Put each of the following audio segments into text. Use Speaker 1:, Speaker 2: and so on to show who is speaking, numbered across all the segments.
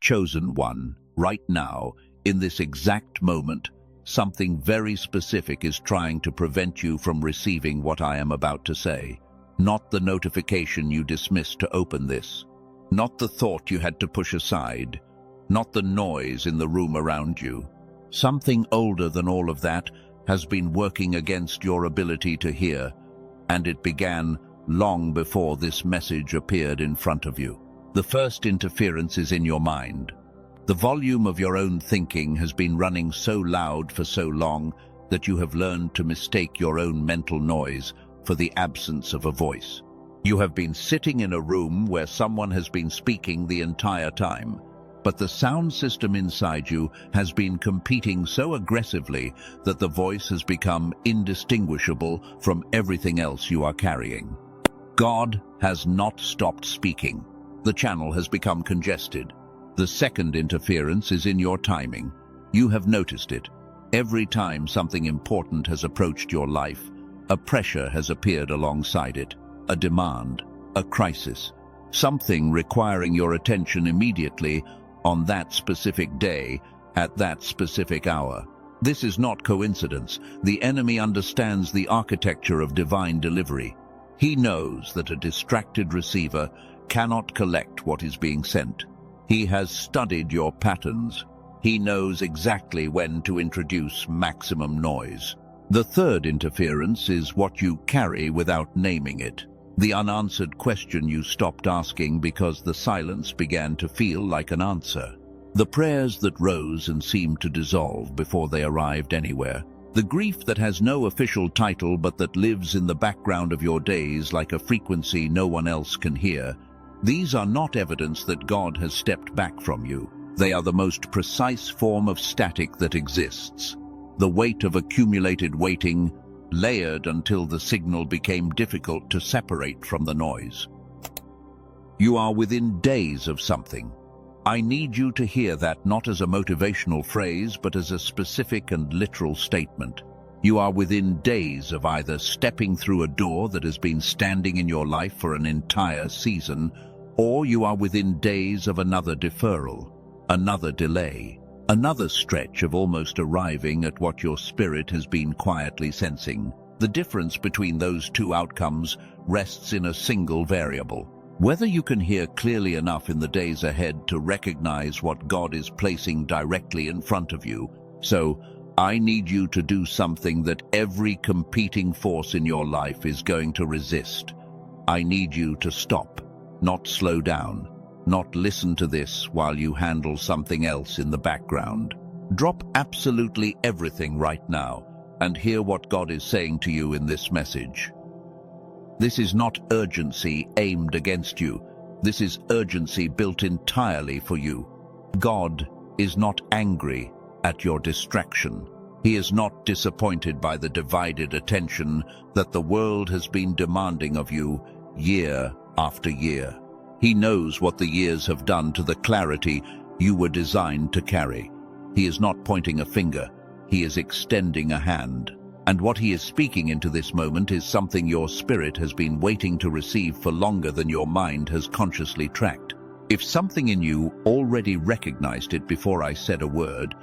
Speaker 1: Chosen one, right now, in this exact moment, something very specific is trying to prevent you from receiving what I am about to say. Not the notification you dismissed to open this. Not the thought you had to push aside. Not the noise in the room around you. Something older than all of that has been working against your ability to hear, and it began long before this message appeared in front of you. The first interference is in your mind. The volume of your own thinking has been running so loud for so long that you have learned to mistake your own mental noise for the absence of a voice. You have been sitting in a room where someone has been speaking the entire time, but the sound system inside you has been competing so aggressively that the voice has become indistinguishable from everything else you are carrying. God has not stopped speaking. The channel has become congested. The second interference is in your timing. You have noticed it. Every time something important has approached your life, a pressure has appeared alongside it, a demand, a crisis, something requiring your attention immediately on that specific day, at that specific hour. This is not coincidence. The enemy understands the architecture of divine delivery. He knows that a distracted receiver cannot collect what is being sent. He has studied your patterns. He knows exactly when to introduce maximum noise. The third interference is what you carry without naming it. The unanswered question you stopped asking because the silence began to feel like an answer. The prayers that rose and seemed to dissolve before they arrived anywhere. The grief that has no official title but that lives in the background of your days like a frequency no one else can hear. These are not evidence that God has stepped back from you. They are the most precise form of static that exists. The weight of accumulated waiting, layered until the signal became difficult to separate from the noise. You are within days of something. I need you to hear that not as a motivational phrase, but as a specific and literal statement. You are within days of either stepping through a door that has been standing in your life for an entire season, or you are within days of another deferral, another delay, another stretch of almost arriving at what your spirit has been quietly sensing. The difference between those two outcomes rests in a single variable. Whether you can hear clearly enough in the days ahead to recognize what God is placing directly in front of you. So, I need you to do something that every competing force in your life is going to resist. I need you to stop, not slow down. Not listen to this while you handle something else in the background. Drop absolutely everything right now and hear what God is saying to you in this message. This is not urgency aimed against you. This is urgency built entirely for you. God is not angry at your distraction. He is not disappointed by the divided attention that the world has been demanding of you year after year. He knows what the years have done to the clarity you were designed to carry. He is not pointing a finger. He is extending a hand. And what he is speaking into this moment is something your spirit has been waiting to receive for longer than your mind has consciously tracked. If something in you already recognized it before I said a word,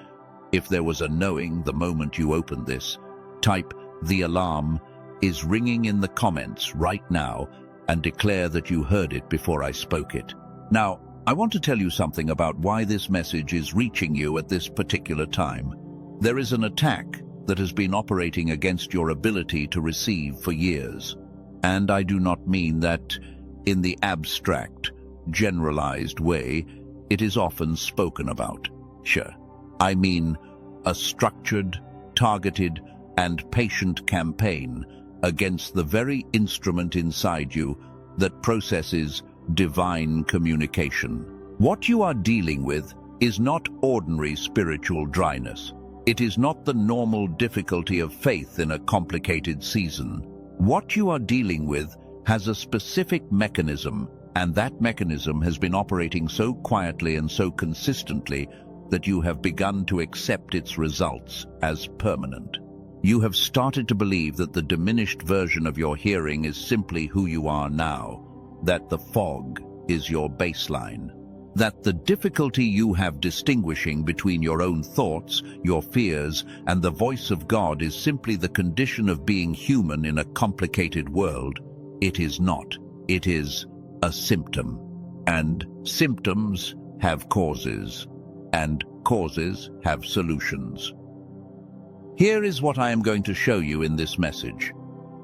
Speaker 1: if there was a knowing the moment you opened this, type "The alarm is ringing" in the comments right now and declare that you heard it before I spoke it. Now, I want to tell you something about why this message is reaching you at this particular time. There is an attack that has been operating against your ability to receive for years. And I do not mean that in the abstract, generalized way it is often spoken about. Sure. I mean a structured, targeted, and patient campaign against the very instrument inside you that processes divine communication. What you are dealing with is not ordinary spiritual dryness. It is not the normal difficulty of faith in a complicated season. What you are dealing with has a specific mechanism, and that mechanism has been operating so quietly and so consistently that you have begun to accept its results as permanent. You have started to believe that the diminished version of your hearing is simply who you are now, that the fog is your baseline. that the difficulty you have distinguishing between your own thoughts, your fears, and the voice of God is simply the condition of being human in a complicated world. It is not. It is a symptom. And symptoms have causes, and causes have solutions. Here is what I am going to show you in this message.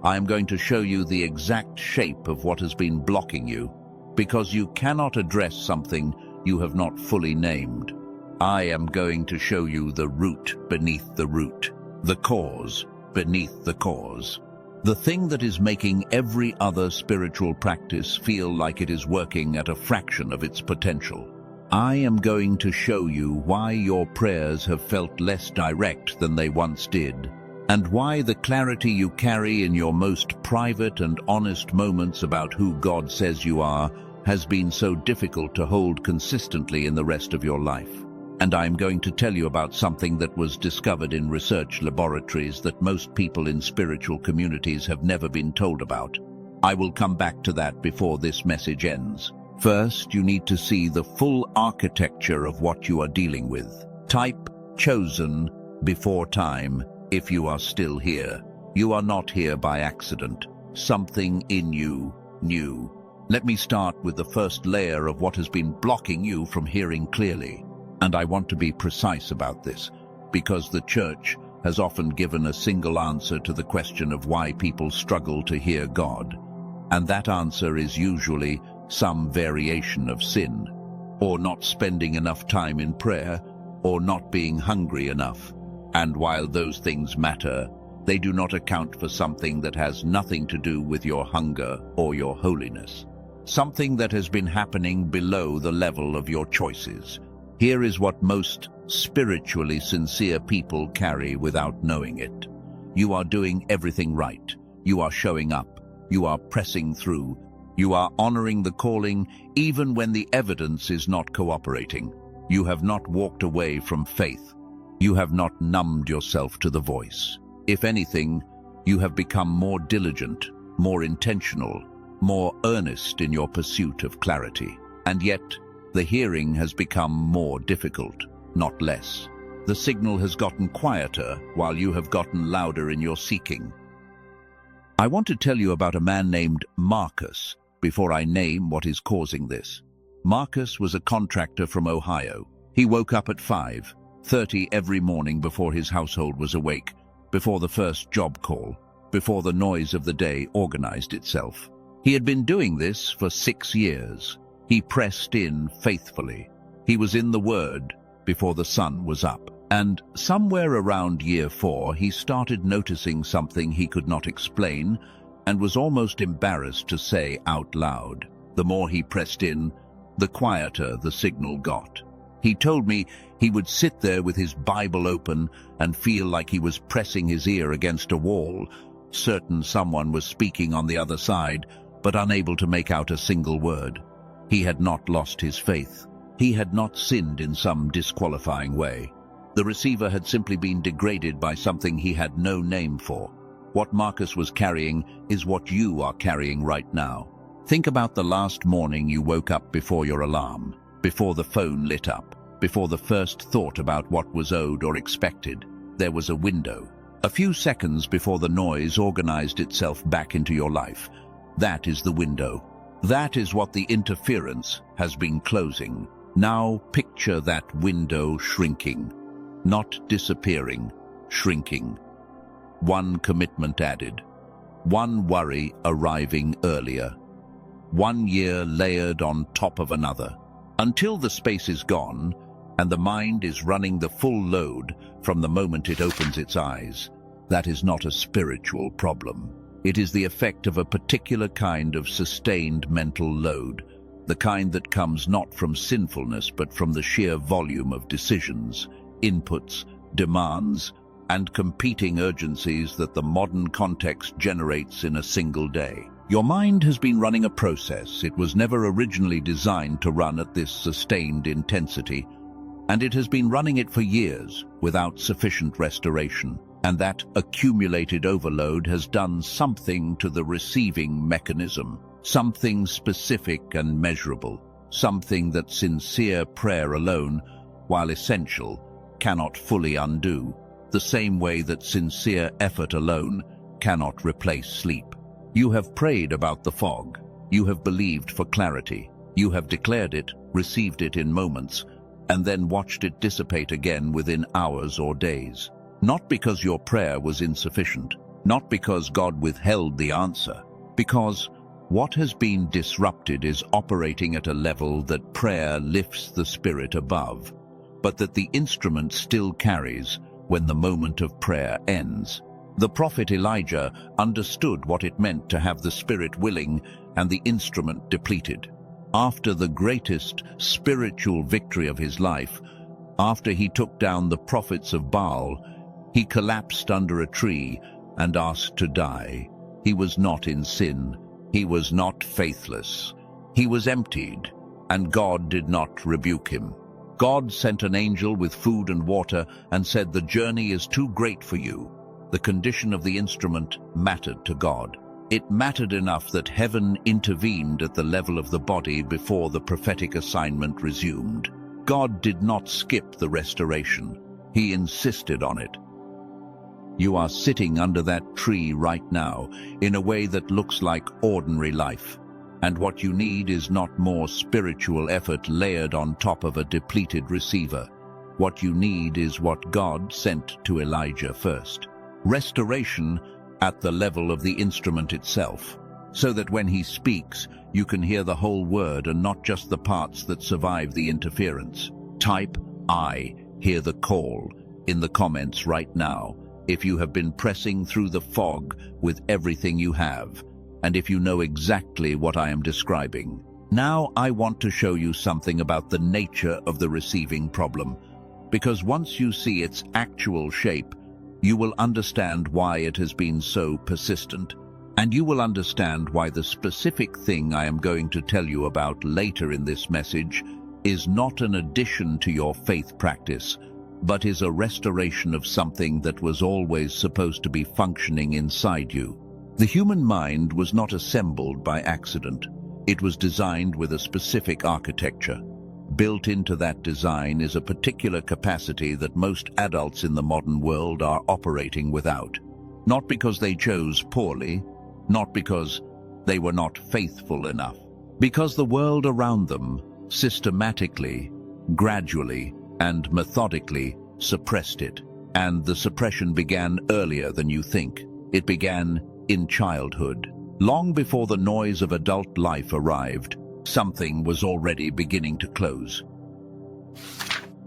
Speaker 1: I am going to show you the exact shape of what has been blocking you, because you cannot address something you have not fully named. I am going to show you the root beneath the root, the cause beneath the cause. The thing that is making every other spiritual practice feel like it is working at a fraction of its potential. I am going to show you why your prayers have felt less direct than they once did, and why the clarity you carry in your most private and honest moments about who God says you are has been so difficult to hold consistently in the rest of your life. And I'm going to tell you about something that was discovered in research laboratories that most people in spiritual communities have never been told about. I will come back to that before this message ends. First, you need to see the full architecture of what you are dealing with. Type chosen before time if you are still here. You are not here by accident. Something in you knew. Let me start with the first layer of what has been blocking you from hearing clearly. And I want to be precise about this, because the church has often given a single answer to the question of why people struggle to hear God. And that answer is usually some variation of sin, or not spending enough time in prayer, or not being hungry enough. And while those things matter, they do not account for something that has nothing to do with your hunger or your holiness. Something that has been happening below the level of your choices. Here is what most spiritually sincere people carry without knowing it. You are doing everything right. You are showing up. You are pressing through. You are honoring the calling even when the evidence is not cooperating. You have not walked away from faith. You have not numbed yourself to the voice. If anything, you have become more diligent, more intentional, more earnest in your pursuit of clarity. And yet, the hearing has become more difficult, not less. The signal has gotten quieter while you have gotten louder in your seeking. I want to tell you about a man named Marcus before I name what is causing this. Marcus was a contractor from Ohio. He woke up at 5:30 every morning before his household was awake, before the first job call, before the noise of the day organized itself. He had been doing this for 6 years. He pressed in faithfully. He was in the Word before the sun was up. And somewhere around year 4, he started noticing something he could not explain and was almost embarrassed to say out loud. The more he pressed in, the quieter the signal got. He told me he would sit there with his Bible open and feel like he was pressing his ear against a wall, certain someone was speaking on the other side, but unable to make out a single word. He had not lost his faith. He had not sinned in some disqualifying way. The receiver had simply been degraded by something he had no name for. What Marcus was carrying is what you are carrying right now. Think about the last morning you woke up before your alarm, before the phone lit up, before the first thought about what was owed or expected. There was a window. A few seconds before the noise organized itself back into your life. That is the window. That is what the interference has been closing. Now picture that window shrinking. Not disappearing, shrinking. One commitment added. One worry arriving earlier. 1 year layered on top of another. Until the space is gone, and the mind is running the full load from the moment it opens its eyes. That is not a spiritual problem. It is the effect of a particular kind of sustained mental load, the kind that comes not from sinfulness but from the sheer volume of decisions, inputs, demands, and competing urgencies that the modern context generates in a single day. Your mind has been running a process it was never originally designed to run at this sustained intensity, and it has been running it for years without sufficient restoration. And that accumulated overload has done something to the receiving mechanism, something specific and measurable. something that sincere prayer alone, while essential, cannot fully undo, the same way that sincere effort alone cannot replace sleep. You have prayed about the fog. You have believed for clarity. You have declared it, received it in moments, and then watched it dissipate again within hours or days. Not because your prayer was insufficient, not because God withheld the answer, because what has been disrupted is operating at a level that prayer lifts the spirit above, but that the instrument still carries when the moment of prayer ends. The prophet Elijah understood what it meant to have the spirit willing and the instrument depleted. After the greatest spiritual victory of his life, after he took down the prophets of Baal, he collapsed under a tree and asked to die. He was not in sin. He was not faithless. He was emptied, and God did not rebuke him. God sent an angel with food and water and said, "The journey is too great for you." The condition of the instrument mattered to God. It mattered enough that heaven intervened at the level of the body before the prophetic assignment resumed. God did not skip the restoration. He insisted on it. You are sitting under that tree right now in a way that looks like ordinary life. And what you need is not more spiritual effort layered on top of a depleted receiver. What you need is what God sent to Elijah first. Restoration at the level of the instrument itself, so that when he speaks, you can hear the whole word and not just the parts that survive the interference. Type "I hear the call" in the comments right now if you have been pressing through the fog with everything you have, and if you know exactly what I am describing. Now I want to show you something about the nature of the receiving problem, because once you see its actual shape, you will understand why it has been so persistent, and you will understand why the specific thing I am going to tell you about later in this message is not an addition to your faith practice, but is a restoration of something that was always supposed to be functioning inside you. The human mind was not assembled by accident. It was designed with a specific architecture. Built into that design is a particular capacity that most adults in the modern world are operating without. Not because they chose poorly, not because they were not faithful enough, because the world around them systematically, gradually, and methodically suppressed it. And the suppression began earlier than you think. It began in childhood. Long before the noise of adult life arrived, something was already beginning to close.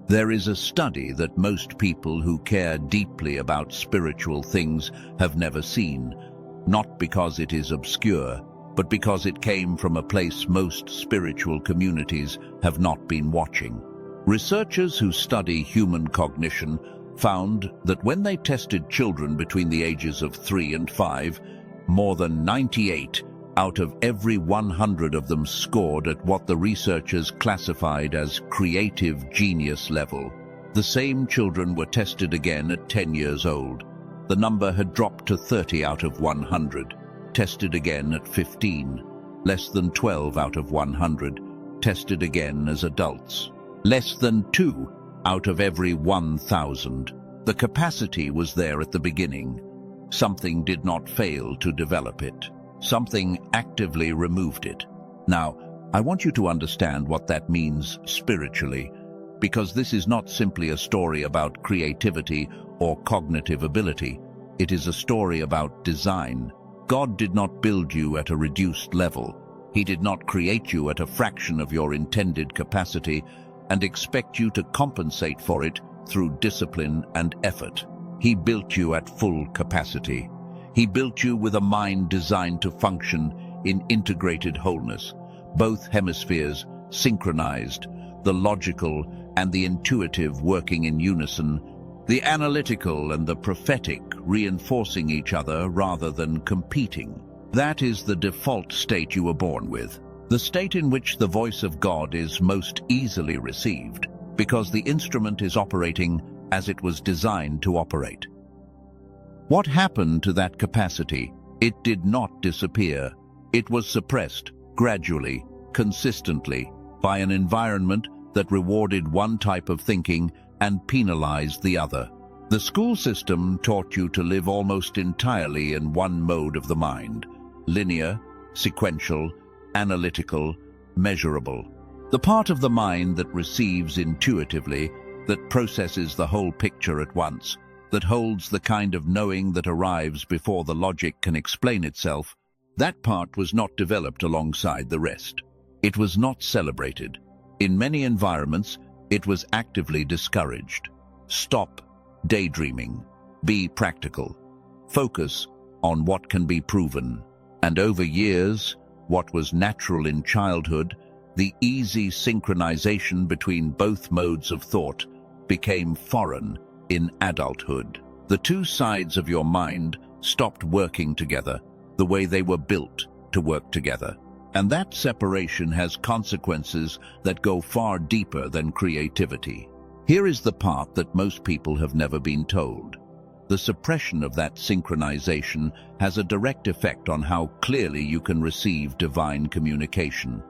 Speaker 1: There is a study that most people who care deeply about spiritual things have never seen, not because it is obscure, but because it came from a place most spiritual communities have not been watching. Researchers who study human cognition found that when they tested children between the ages of 3 and 5, more than 98 out of every 100 of them scored at what the researchers classified as creative genius level. The same children were tested again at 10 years old. The number had dropped to 30 out of 100, tested again at 15, less than 12 out of 100, tested again as adults. Less than 2 out of every 1,000. The capacity was there at the beginning. Something did not fail to develop it. Something actively removed it. Now, I want you to understand what that means spiritually, because this is not simply a story about creativity or cognitive ability. It is a story about design. God did not build you at a reduced level. He did not create you at a fraction of your intended capacity and expect you to compensate for it through discipline and effort. He built you at full capacity. He built you with a mind designed to function in integrated wholeness, both hemispheres synchronized, the logical and the intuitive working in unison, the analytical and the prophetic reinforcing each other rather than competing. That is the default state you were born with, the state in which the voice of God is most easily received, because the instrument is operating as it was designed to operate. What happened to that capacity? It did not disappear. It was suppressed, gradually, consistently, by an environment that rewarded one type of thinking and penalized the other. The school system taught you to live almost entirely in one mode of the mind: linear, sequential, analytical, measurable. The part of the mind that receives intuitively, that processes the whole picture at once, that holds the kind of knowing that arrives before the logic can explain itself, that part was not developed alongside the rest. It was not celebrated. In many environments, it was actively discouraged. Stop daydreaming. Be practical. Focus on what can be proven. And over years, what was natural in childhood, the easy synchronization between both modes of thought, became foreign in adulthood. The two sides of your mind stopped working together the way they were built to work together. And that separation has consequences that go far deeper than creativity. Here is the part that most people have never been told. The suppression of that synchronization has a direct effect on how clearly you can receive divine communication.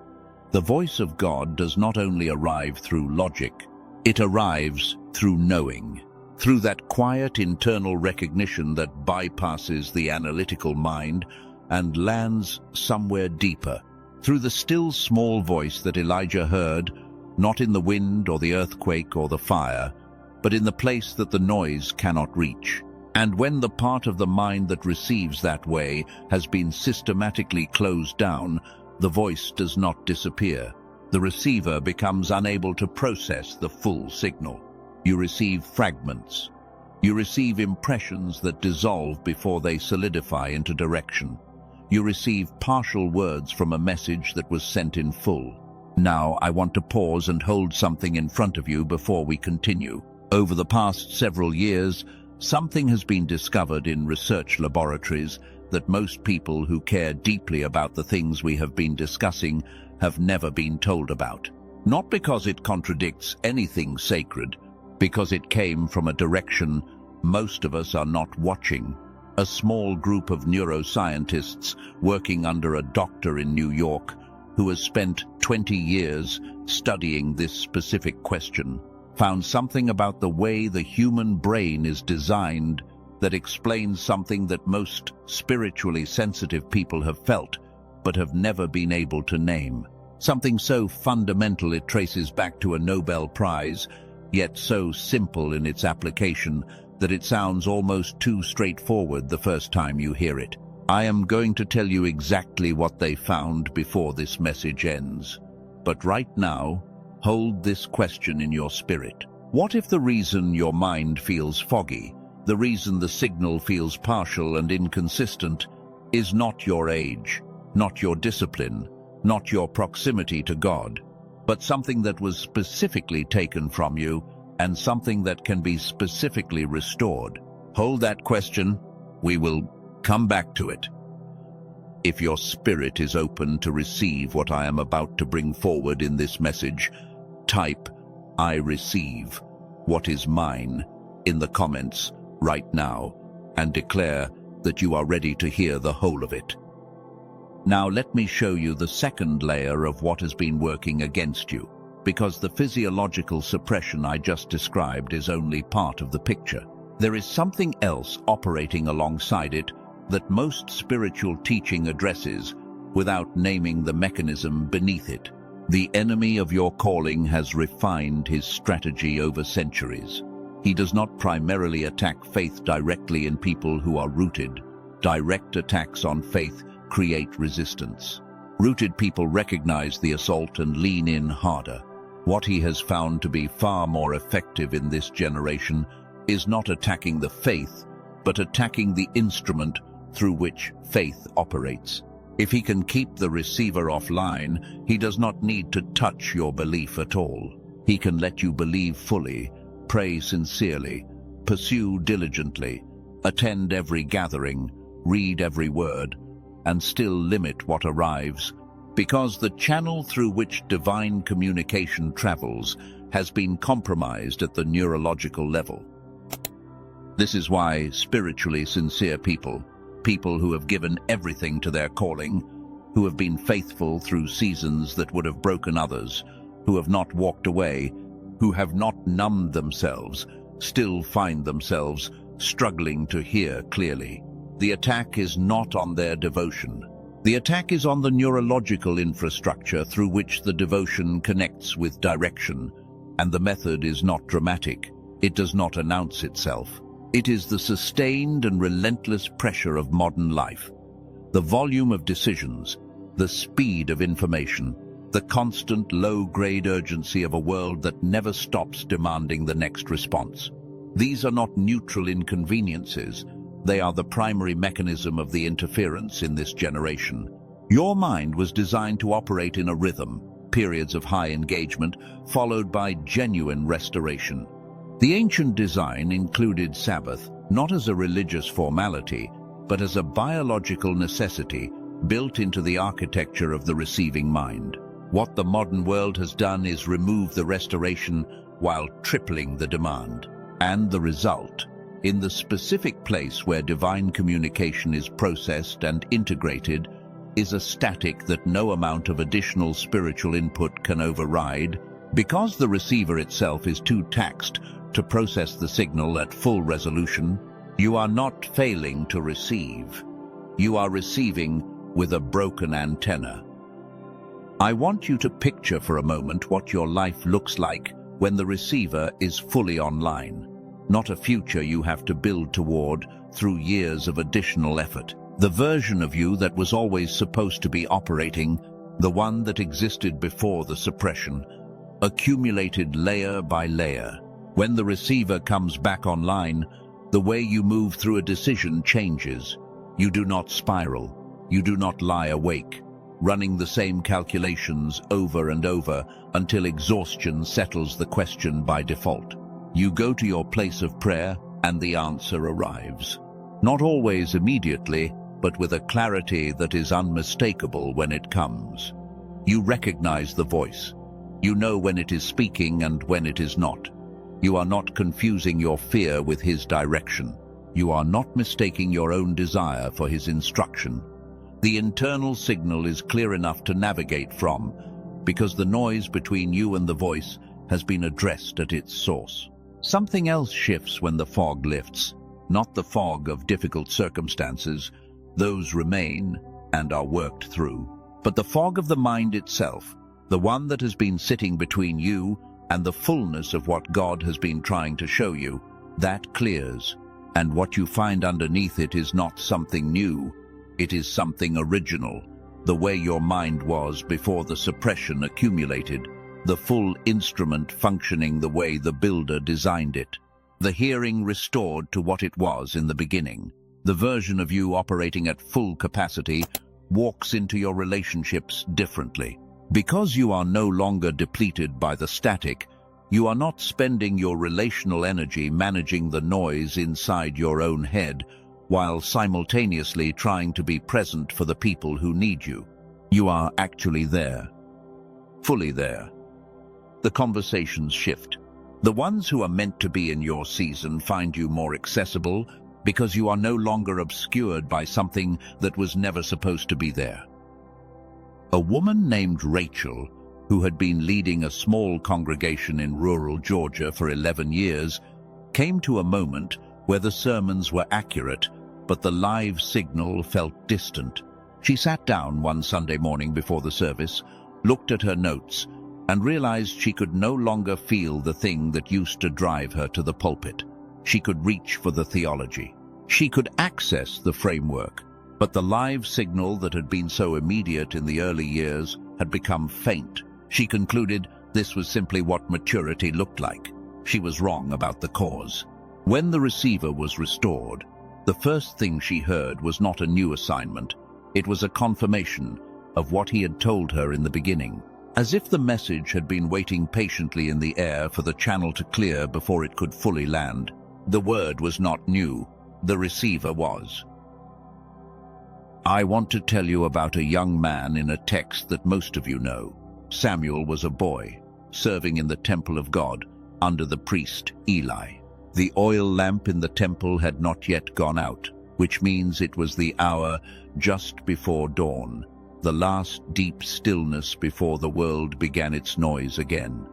Speaker 1: The voice of God does not only arrive through logic, it arrives through knowing, through that quiet internal recognition that bypasses the analytical mind and lands somewhere deeper, through the still small voice that Elijah heard, not in the wind or the earthquake or the fire, but in the place that the noise cannot reach. And when the part of the mind that receives that way has been systematically closed down, the voice does not disappear. The receiver becomes unable to process the full signal. You receive fragments. You receive impressions that dissolve before they solidify into direction. You receive partial words from a message that was sent in full. Now, I want to pause and hold something in front of you before we continue. Over the past several years, something has been discovered in research laboratories that most people who care deeply about the things we have been discussing have never been told about. Not because it contradicts anything sacred, because it came from a direction most of us are not watching. A small group of neuroscientists working under a doctor in New York who has spent 20 years studying this specific question found something about the way the human brain is designed that explains something that most spiritually sensitive people have felt but have never been able to name. Something so fundamental it traces back to a Nobel Prize, yet so simple in its application that it sounds almost too straightforward the first time you hear it. I am going to tell you exactly what they found before this message ends. But right now, hold this question in your spirit. What if the reason your mind feels foggy, the reason the signal feels partial and inconsistent, is not your age, not your discipline, not your proximity to God, but something that was specifically taken from you and something that can be specifically restored? Hold that question. We will come back to it. If your spirit is open to receive what I am about to bring forward in this message, type "I receive what is mine" in the comments right now and declare that you are ready to hear the whole of it. Now let me show you the second layer of what has been working against you, because the physiological suppression I just described is only part of the picture. There is something else operating alongside it that most spiritual teaching addresses without naming the mechanism beneath it. The enemy of your calling has refined his strategy over centuries. He does not primarily attack faith directly in people who are rooted. Direct attacks on faith create resistance. Rooted people recognize the assault and lean in harder. What he has found to be far more effective in this generation is not attacking the faith, but attacking the instrument through which faith operates. If he can keep the receiver offline, he does not need to touch your belief at all. He can let you believe fully, pray sincerely, pursue diligently, attend every gathering, read every word, and still limit what arrives, because the channel through which divine communication travels has been compromised at the neurological level. This is why spiritually sincere people who have given everything to their calling, who have been faithful through seasons that would have broken others, who have not walked away, who have not numbed themselves, still find themselves struggling to hear clearly. The attack is not on their devotion. The attack is on the neurological infrastructure through which the devotion connects with direction, and the method is not dramatic. It does not announce itself. It is the sustained and relentless pressure of modern life. The volume of decisions, the speed of information, the constant low-grade urgency of a world that never stops demanding the next response. These are not neutral inconveniences. They are the primary mechanism of the interference in this generation. Your mind was designed to operate in a rhythm, periods of high engagement, followed by genuine restoration. The ancient design included Sabbath, not as a religious formality, but as a biological necessity built into the architecture of the receiving mind. What the modern world has done is remove the restoration while tripling the demand. And the result, in the specific place where divine communication is processed and integrated, is a static that no amount of additional spiritual input can override, because the receiver itself is too taxed to process the signal at full resolution. You are not failing to receive. You are receiving with a broken antenna. I want you to picture for a moment what your life looks like when the receiver is fully online. Not a future you have to build toward through years of additional effort. The version of you that was always supposed to be operating, the one that existed before the suppression, accumulated layer by layer. When the receiver comes back online, the way you move through a decision changes. You do not spiral. You do not lie awake, running the same calculations over and over until exhaustion settles the question by default. You go to your place of prayer and the answer arrives. Not always immediately, but with a clarity that is unmistakable when it comes. You recognize the voice. You know when it is speaking and when it is not. You are not confusing your fear with his direction. You are not mistaking your own desire for his instruction. The internal signal is clear enough to navigate from, because the noise between you and the voice has been addressed at its source. Something else shifts when the fog lifts, not the fog of difficult circumstances. Those remain and are worked through. But the fog of the mind itself, the one that has been sitting between you and the fullness of what God has been trying to show you, that clears. And what you find underneath it is not something new. It is something original, the way your mind was before the suppression accumulated. The full instrument functioning the way the builder designed it. The hearing restored to what it was in the beginning. The version of you operating at full capacity walks into your relationships differently. Because you are no longer depleted by the static, you are not spending your relational energy managing the noise inside your own head, while simultaneously trying to be present for the people who need you. You are actually there. Fully there. The conversations shift. The ones who are meant to be in your season find you more accessible because you are no longer obscured by something that was never supposed to be there. A woman named Rachel, who had been leading a small congregation in rural Georgia for 11 years, came to a moment where the sermons were accurate, but the live signal felt distant. She sat down one Sunday morning before the service, looked at her notes, and realized she could no longer feel the thing that used to drive her to the pulpit. She could reach for the theology. She could access the framework, but the live signal that had been so immediate in the early years had become faint. She concluded this was simply what maturity looked like. She was wrong about the cause. When the receiver was restored, the first thing she heard was not a new assignment. It was a confirmation of what he had told her in the beginning. As if the message had been waiting patiently in the air for the channel to clear before it could fully land. The word was not new. The receiver was. I want to tell you about a young man in a text that most of you know. Samuel was a boy, serving in the temple of God, under the priest Eli. The oil lamp in the temple had not yet gone out, which means it was the hour just before dawn. the last deep stillness before the world began its noise again.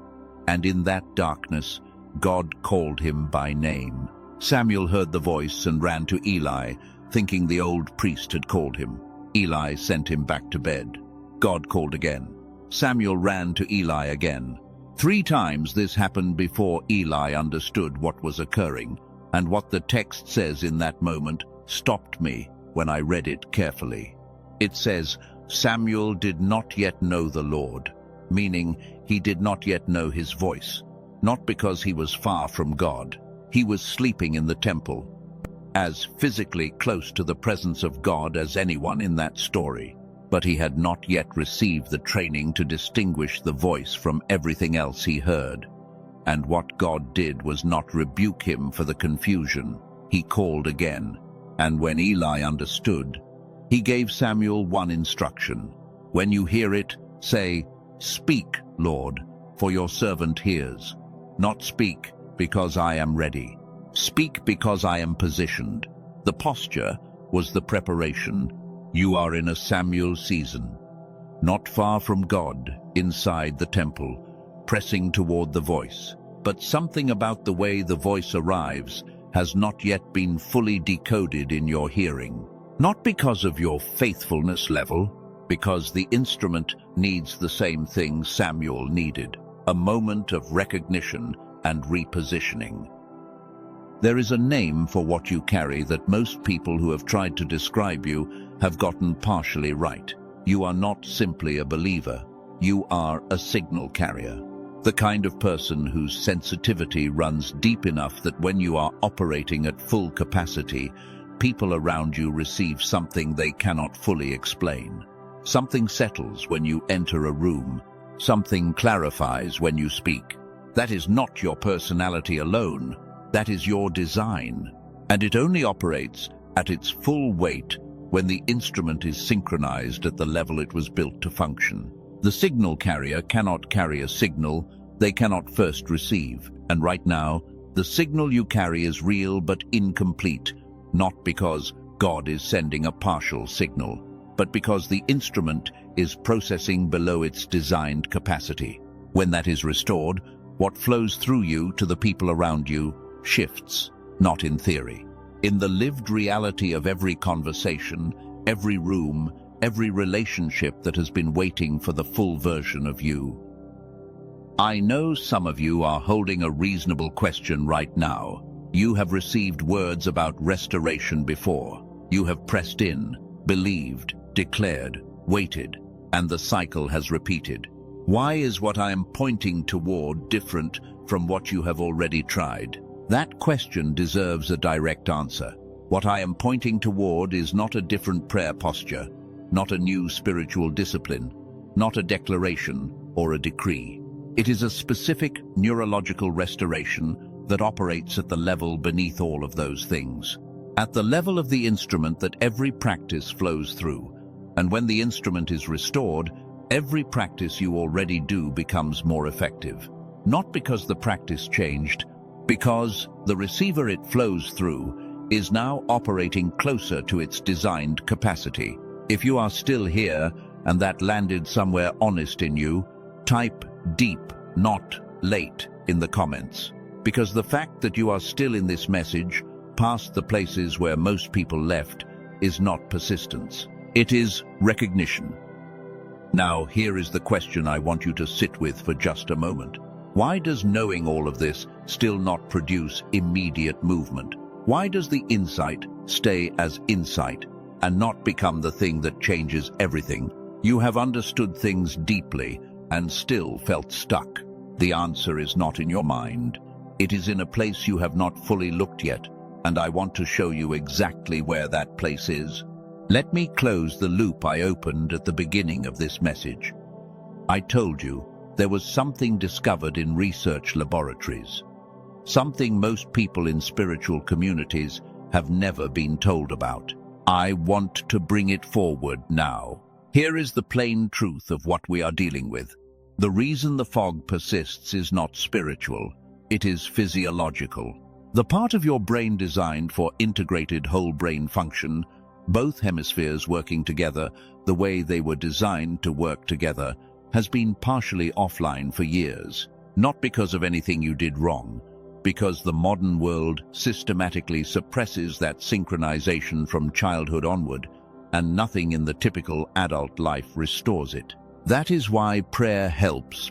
Speaker 1: And in that darkness, God called him by name. Samuel heard the voice and ran to Eli, thinking the old priest had called him. Eli sent him back to bed. God called again. Samuel ran to Eli again. 3 times this happened before Eli understood what was occurring, and what the text says in that moment stopped me when I read it carefully. It says, Samuel did not yet know the Lord, meaning he did not yet know his voice, not because he was far from God. He was sleeping in the temple, as physically close to the presence of God as anyone in that story. But he had not yet received the training to distinguish the voice from everything else he heard. And what God did was not rebuke him for the confusion. He called again, and when Eli understood, he gave Samuel one instruction. When you hear it, say, Speak, Lord, for your servant hears. Not speak because I am ready. Speak because I am positioned. The posture was the preparation. You are in a Samuel season, not far from God, inside the temple, pressing toward the voice. But something about the way the voice arrives has not yet been fully decoded in your hearing. Not because of your faithfulness level, because the instrument needs the same thing Samuel needed, a moment of recognition and repositioning. There is a name for what you carry that most people who have tried to describe you have gotten partially right. You are not simply a believer. You are a signal carrier. The kind of person whose sensitivity runs deep enough that when you are operating at full capacity, people around you receive something they cannot fully explain. Something settles when you enter a room. Something clarifies when you speak. That is not your personality alone. That is your design, and it only operates at its full weight when the instrument is synchronized at the level it was built to function. The signal carrier cannot carry a signal they cannot first receive, and right now, the signal you carry is real but incomplete, not because God is sending a partial signal, but because the instrument is processing below its designed capacity. When that is restored, what flows through you to the people around you shifts, not in theory. In the lived reality of every conversation, every room, every relationship that has been waiting for the full version of you. I know some of you are holding a reasonable question right now. You have received words about restoration before. You have pressed in, believed, declared, waited, and the cycle has repeated. Why is what I am pointing toward different from what you have already tried? That question deserves a direct answer. What I am pointing toward is not a different prayer posture, not a new spiritual discipline, not a declaration or a decree. It is a specific neurological restoration that operates at the level beneath all of those things. At the level of the instrument that every practice flows through. And when the instrument is restored, every practice you already do becomes more effective. Not because the practice changed, because the receiver it flows through is now operating closer to its designed capacity. If you are still here and that landed somewhere honest in you, type deep, not late in the comments. Because the fact that you are still in this message, past the places where most people left, is not persistence. It is recognition. Now, here is the question I want you to sit with for just a moment. Why does knowing all of this still not produce immediate movement? Why does the insight stay as insight and not become the thing that changes everything? You have understood things deeply and still felt stuck. The answer is not in your mind. It is in a place you have not fully looked yet, and I want to show you exactly where that place is. Let me close the loop I opened at the beginning of this message. I told you there was something discovered in research laboratories, something most people in spiritual communities have never been told about. I want to bring it forward now. Here is the plain truth of what we are dealing with. The reason the fog persists is not spiritual, it is physiological. The part of your brain designed for integrated whole brain function Both hemispheres working together the way they were designed to work together has been partially offline for years, not because of anything you did wrong, because the modern world systematically suppresses that synchronization from childhood onward, and nothing in the typical adult life restores it. That is why prayer helps